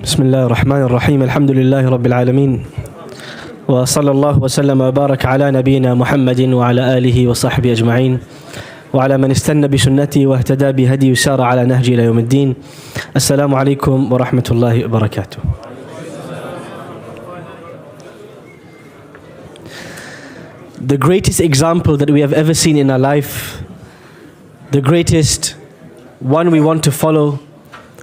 بسم الله الرحمن الرحيم الحمد لله رب العالمين وصلى الله وسلم وبارك على نبينا محمد وعلى آله وصحبه أجمعين وعلى من استنى بسنته واهتدى بهدي وسار على نهج إلى يوم الدين. السلام عليكم ورحمة الله وبركاته. The greatest example that we have ever seen in our life, the greatest one we want to follow,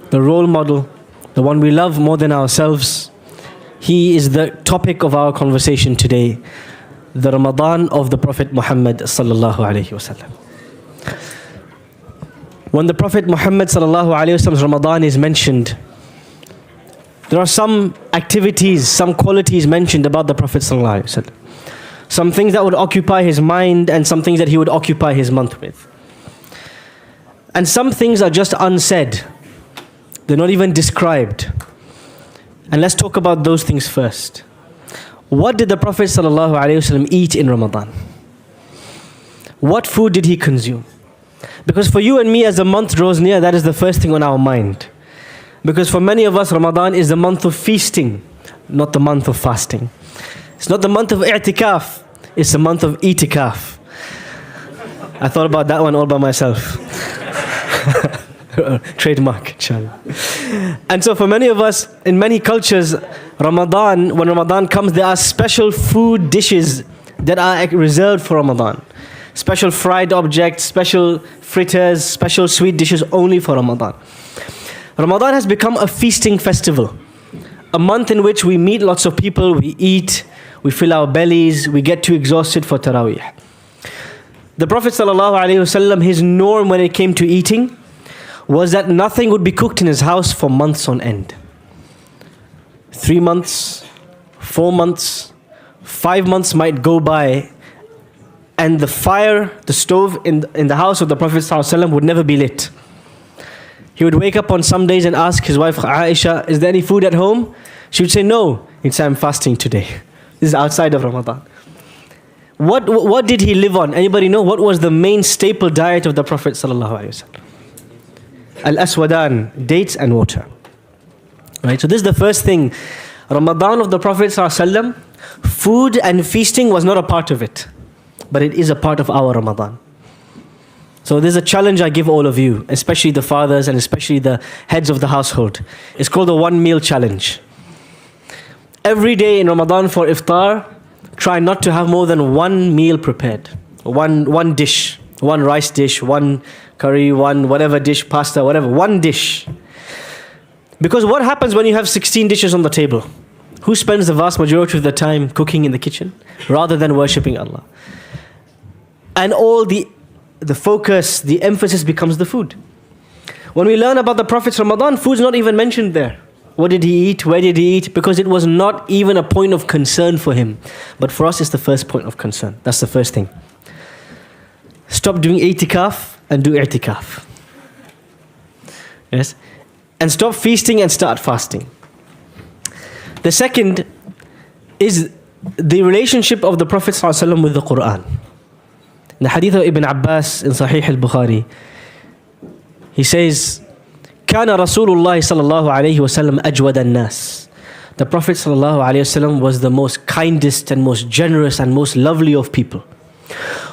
the role model, the one we love more than ourselves, he is the topic of our conversation today, the Ramadan of the Prophet Muhammad sallallahu alaihi wasallam. When the Prophet Muhammad sallallahu alaihi wasallam's Ramadan is mentioned, there are some activities, some qualities mentioned about the Prophet sallallahu alaihi wasallam. Some things that would occupy his mind and some things that he would occupy his month with. And some things are just unsaid. They're not even described. And let's talk about those things first. What did the Prophet ﷺ eat in Ramadan? What food did he consume? Because for you and me, as the month draws near, that is the first thing on our mind. Because for many of us, Ramadan is the month of feasting, not the month of fasting. It's not the month of i'tikaf, it's the month of itikaf. I thought about that one all by myself. Trademark, inshallah. And so for many of us, in many cultures, Ramadan, when Ramadan comes, there are special food dishes that are reserved for Ramadan. Special fried objects, special fritters, special sweet dishes only for Ramadan. Ramadan has become a feasting festival. A month in which we meet lots of people, we eat, we fill our bellies, we get too exhausted for Taraweeh. The Prophet ﷺ, his norm when it came to eating was that nothing would be cooked in his house for months on end. 3 months, 4 months, 5 months might go by, and the fire, the stove in the house of the Prophet ﷺ would never be lit. He would wake up on some days and ask his wife Aisha, is there any food at home? She would say, no. He'd say, I'm fasting today. This is outside of Ramadan. What did he live on? Anybody know? What was the main staple diet of the Prophet ﷺ? Al-aswadan, dates and water. Right? So this is the first thing. Ramadan of the Prophet ﷺ, food and feasting was not a part of it. But it is a part of our Ramadan. So there's a challenge I give all of you, especially the fathers and especially the heads of the household. It's called the 1 meal challenge. Every day in Ramadan for iftar, try not to have more than 1 meal prepared. One dish, 1 rice dish, 1 curry, 1 whatever dish, pasta, whatever, 1 dish. Because what happens when you have 16 dishes on the table? Who spends the vast majority of the time cooking in the kitchen rather than worshipping Allah? And all the focus, the emphasis becomes the food. When we learn about the Prophet's Ramadan, food's not even mentioned there. What did he eat? Where did he eat? Because it was not even a point of concern for him. But for us, it's the first point of concern. That's the first thing. Stop doing i'tikaf and do i'tikaf. Yes? And stop feasting and start fasting. The second is the relationship of the Prophet ﷺ with the Quran. In the hadith of Ibn Abbas in Sahih al-Bukhari, he says, كان رسول الله صلى الله عليه وسلم أجود الناس. The Prophet صلى الله عليه وسلم was the most kindest and most generous and most lovely of people.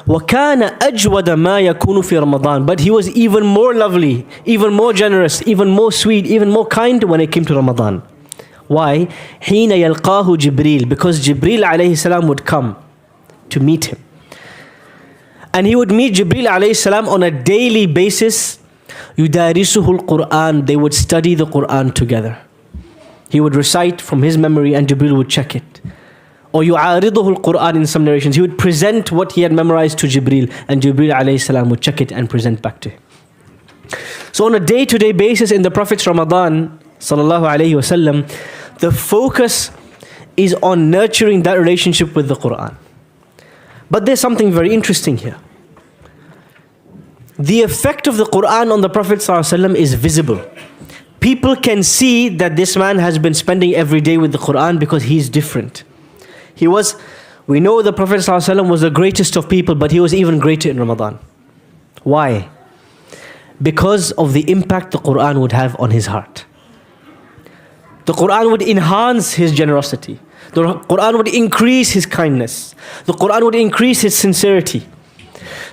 وكان أجود ما يكون في رمضان. But he was even more lovely, even more generous, even more sweet, even more kind when it came to Ramadan. Why? حين يلقاه جبريل. Because Jibreel عليه السلام would come to meet him. And he would meet Jibreel عليه السلام on a daily basis. يدارسه القرآن. They would study the Quran together. He would recite from his memory and Jibreel would check it. Or يعارضه القرآن in some narrations. He would present what he had memorized to Jibreel and Jibreel alayhi salam would check it and present back to him. So on a day-to-day basis in the Prophet's Ramadan sallallahu alayhi wasallam, the focus is on nurturing that relationship with the Quran. But there's something very interesting here. The effect of the Quran on the Prophet ﷺ is visible. People can see that this man has been spending every day with the Quran because he's different. We know the Prophet ﷺ was the greatest of people, but he was even greater in Ramadan. Why? Because of the impact the Quran would have on his heart. The Quran would enhance his generosity. The Quran would increase his kindness. The Quran would increase his sincerity.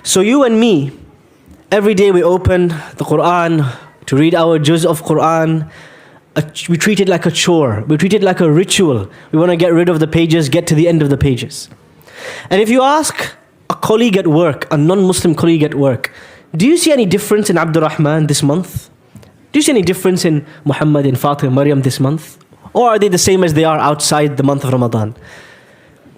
So you and me, every day we open the Quran to read our juz of Quran. We treat it like a chore. We treat it like a ritual. We want to get rid of the pages, get to the end of the pages. And if you ask a colleague at work, a non-Muslim colleague at work, do you see any difference in Abdurrahman this month? Do you see any difference in Muhammad, in Fatima, Maryam this month? Or are they the same as they are outside the month of Ramadan?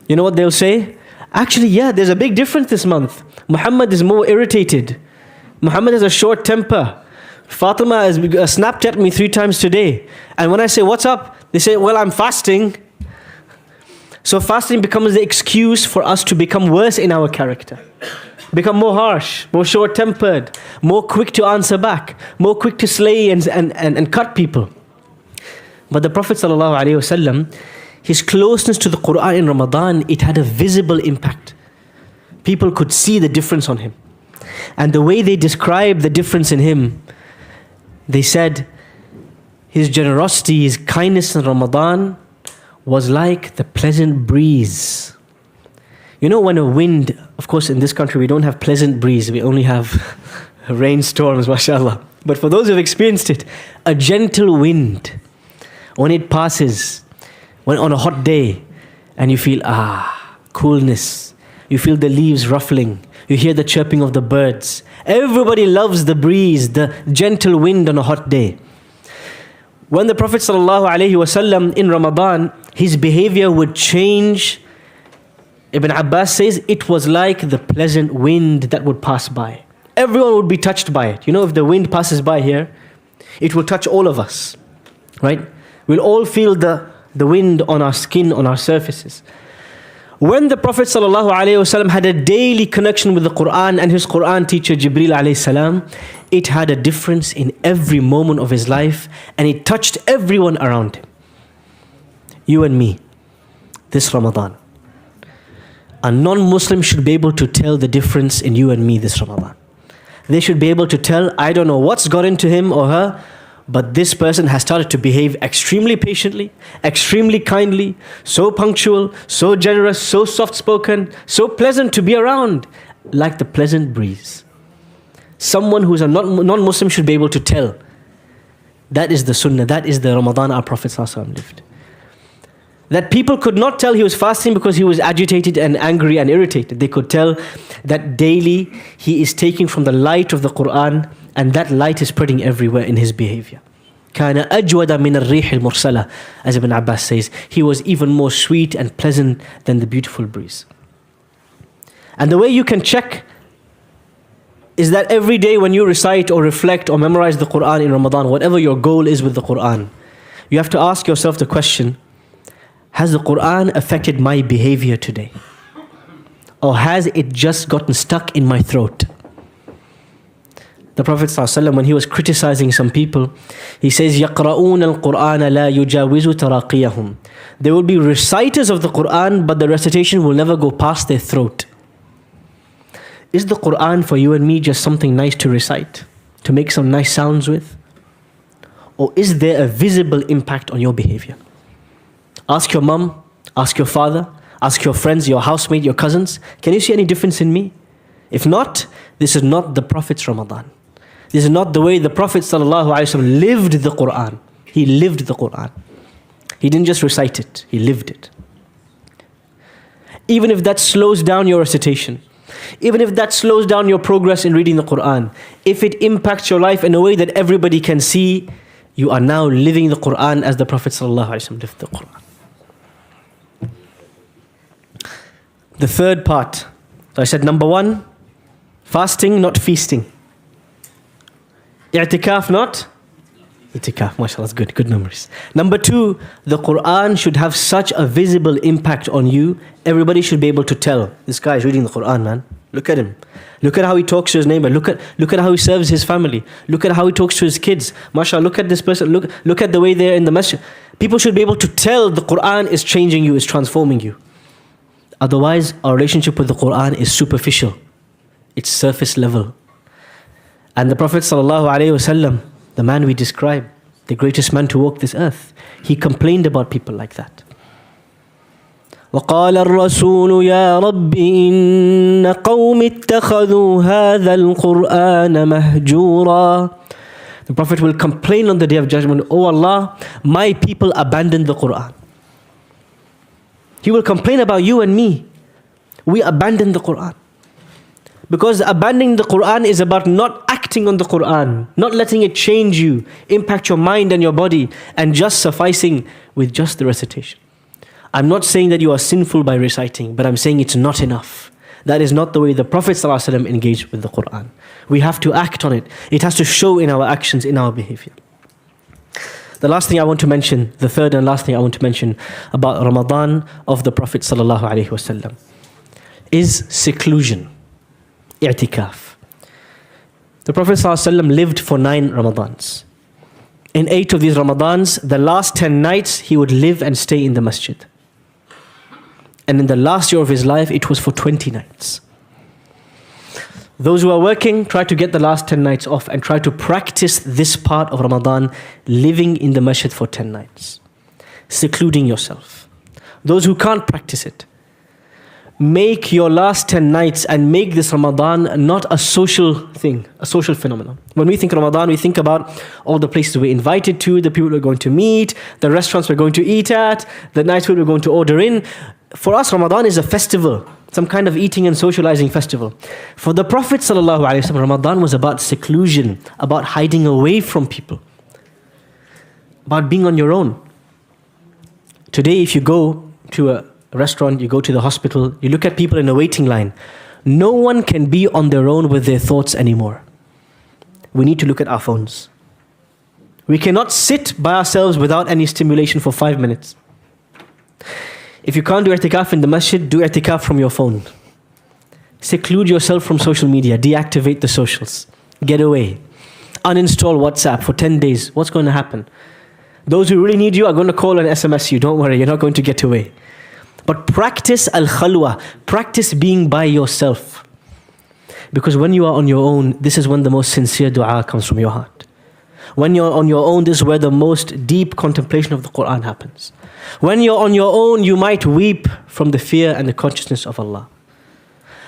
You know what they'll say? Actually, yeah, there's a big difference this month. Muhammad is more irritated. Muhammad has a short temper. Fatima has Snapchat me 3 times today. And when I say, what's up? They say, well, I'm fasting. So fasting becomes the excuse for us to become worse in our character. Become more harsh, more short-tempered, more quick to answer back, more quick to slay and cut people. But the Prophet ﷺ, his closeness to the Quran in Ramadan, it had a visible impact. People could see the difference on him. And the way they described the difference in him, they said, his generosity, his kindness in Ramadan was like the pleasant breeze. You know when a wind, of course in this country we don't have pleasant breeze, we only have rainstorms, mashallah. But for those who have experienced it, a gentle wind, when it passes, when on a hot day, and you feel, coolness, you feel the leaves ruffling, you hear the chirping of the birds. Everybody loves the breeze, the gentle wind on a hot day. When the Prophet ﷺ in Ramadan, his behavior would change. Ibn Abbas says it was like the pleasant wind that would pass by. Everyone would be touched by it. You know, if the wind passes by here, it will touch all of us, right? We'll all feel the wind on our skin, on our surfaces. When the Prophet ﷺ had a daily connection with the Quran and his Quran teacher Jibreel alayhi salam, it had a difference in every moment of his life and it touched everyone around him. You and me, this Ramadan. A non-Muslim should be able to tell the difference in you and me this Ramadan. They should be able to tell, I don't know what's got into him or her, but this person has started to behave extremely patiently, extremely kindly, so punctual, so generous, so soft-spoken, so pleasant to be around, like the pleasant breeze. Someone who's a non-Muslim should be able to tell. That is the Sunnah, that is the Ramadan our Prophet ﷺ lived. That people could not tell he was fasting because he was agitated and angry and irritated. They could tell that daily he is taking from the light of the Quran and that light is spreading everywhere in his behavior. كَانَ أَجْوَدَ مِنَ الرِّيحِ الْمُرْسَلَةِ, as Ibn Abbas says, he was even more sweet and pleasant than the beautiful breeze. And the way you can check is that every day when you recite or reflect or memorize the Quran in Ramadan, whatever your goal is with the Quran, you have to ask yourself the question, has the Quran affected my behavior today? Or has it just gotten stuck in my throat? The Prophet ﷺ, when he was criticizing some people, he says, يَقْرَؤُونَ الْقُرْآنَ لَا يُجَاوِزُ تَرَاقِيَهُم. There will be reciters of the Quran, but the recitation will never go past their throat. Is the Quran for you and me just something nice to recite, to make some nice sounds with? Or is there a visible impact on your behavior? Ask your mom, ask your father, ask your friends, your housemate, your cousins. Can you see any difference in me? If not, this is not the Prophet's Ramadan. This is not the way the Prophet ﷺ lived the Quran. He lived the Quran. He didn't just recite it, he lived it. Even if that slows down your recitation, even if that slows down your progress in reading the Quran, if it impacts your life in a way that everybody can see, you are now living the Quran as the Prophet ﷺ lived the Quran. The third part. So I said number 1, fasting, not feasting. I'tikaf, not itikaf. MashaAllah, that's good memories. Number 2, the Quran should have such a visible impact on you. Everybody should be able to tell, this guy is reading the Quran, man. Look at him. Look at how he talks to his neighbor. Look at how he serves his family. Look at how he talks to his kids. MashaAllah, look at this person. Look at the way they're in the masjid. People should be able to tell the Quran is changing you, is transforming you. Otherwise, our relationship with the Quran is superficial. It's surface level. And the Prophet ﷺ, the man we describe, the greatest man to walk this earth. He complained about people like that. وقال الرسول يا رب إن قوم اتخذوا هذا القرآن مهجورا. The Prophet will complain on the Day of Judgment, "Oh Allah, my people abandoned the Quran." He will complain about you and me. We abandoned the Quran. Because abandoning the Quran is about not acting on the Quran, not letting it change you, impact your mind and your body, and just sufficing with just the recitation. I'm not saying that you are sinful by reciting, but I'm saying it's not enough. That is not the way the Prophet ﷺ engaged with the Quran. We have to act on it. It has to show in our actions, in our behavior. The last thing I want to mention, the third and last thing I want to mention about Ramadan of the Prophet ﷺ is seclusion, i'tikaf. The Prophet ﷺ lived for 9 Ramadans. In 8 of these Ramadans, the last 10 nights, he would live and stay in the masjid. And in the last year of his life, it was for 20 nights. Those who are working, try to get the last 10 nights off and try to practice this part of Ramadan, living in the masjid for 10 nights, secluding yourself. Those who can't practice it, make your last 10 nights and make this Ramadan not a social thing, a social phenomenon. When we think Ramadan, we think about all the places we're invited to, the people we're going to meet, the restaurants we're going to eat at, the nights we're going to order in. For us, Ramadan is a festival, some kind of eating and socializing festival. For the Prophet ﷺ, Ramadan was about seclusion, about hiding away from people, about being on your own. Today, if you go to a restaurant, you go to the hospital, you look at people in a waiting line, no one can be on their own with their thoughts anymore. We need to look at our phones. We cannot sit by ourselves without any stimulation for 5 minutes. If you can't do i'tikaf in the masjid, do i'tikaf from your phone. Seclude yourself from social media, deactivate the socials, get away. Uninstall WhatsApp for 10 days. What's going to happen? Those who really need you are going to call and SMS you. Don't worry, you're not going to get away. But practice al-khalwa, practice being by yourself. Because when you are on your own, this is when the most sincere dua comes from your heart. When you're on your own, this is where the most deep contemplation of the Quran happens. When you're on your own, you might weep from the fear and the consciousness of Allah.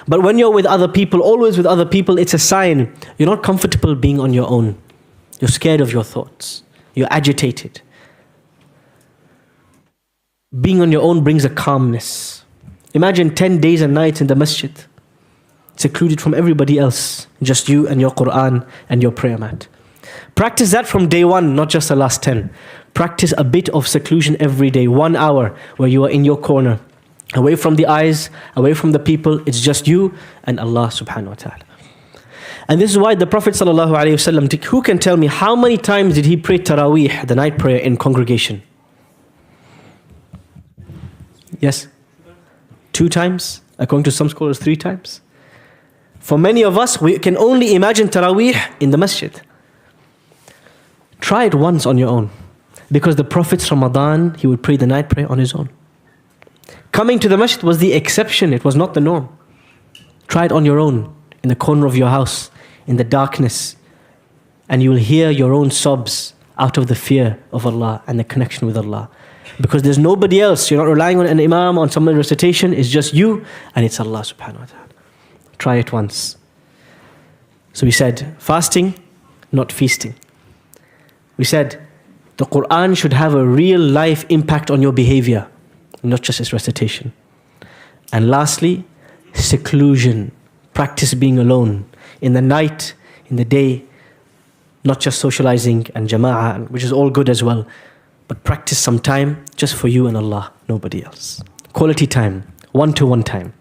But when you're with other people, always with other people, it's a sign you're not comfortable being on your own. You're scared of your thoughts. You're agitated. Being on your own brings a calmness. Imagine 10 days and nights in the masjid, secluded from everybody else, just you and your Quran and your prayer mat. Practice that from day 1, not just the last 10. Practice a bit of seclusion every day, 1 hour where you are in your corner, away from the eyes, away from the people. It's just you and Allah subhanahu wa ta'ala. And this is why the Prophet sallallahu alaihi wasallam, who can tell me how many times did he pray Taraweeh, the night prayer, in congregation? Yes? 2 times? According to some scholars, 3 times? For many of us, we can only imagine Taraweeh in the masjid. Try it once on your own. Because the Prophet's Ramadan, he would pray the night prayer on his own. Coming to the masjid was the exception, it was not the norm. Try it on your own, in the corner of your house, in the darkness. And you will hear your own sobs out of the fear of Allah and the connection with Allah. Because there's nobody else, you're not relying on an imam, on someone's recitation, it's just you and it's Allah subhanahu wa ta'ala. Try it once. So we said, fasting, not feasting. We said, the Quran should have a real life impact on your behavior, not just its recitation. And lastly, seclusion. Practice being alone. In the night, in the day, not just socializing and jama'ah, which is all good as well. But practice some time just for you and Allah, nobody else. Quality time, 1-to-1 time.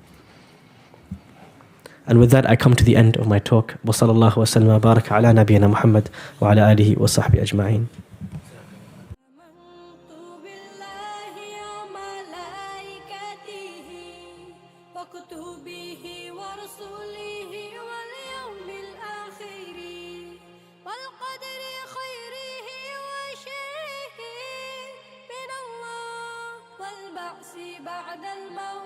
And with that, I come to the end of my talk. Wa sallallahu wa sallam wa baraka ala nabiyyina Muhammad wa ala alihi wa sahbihi ajma'in. بعد الموت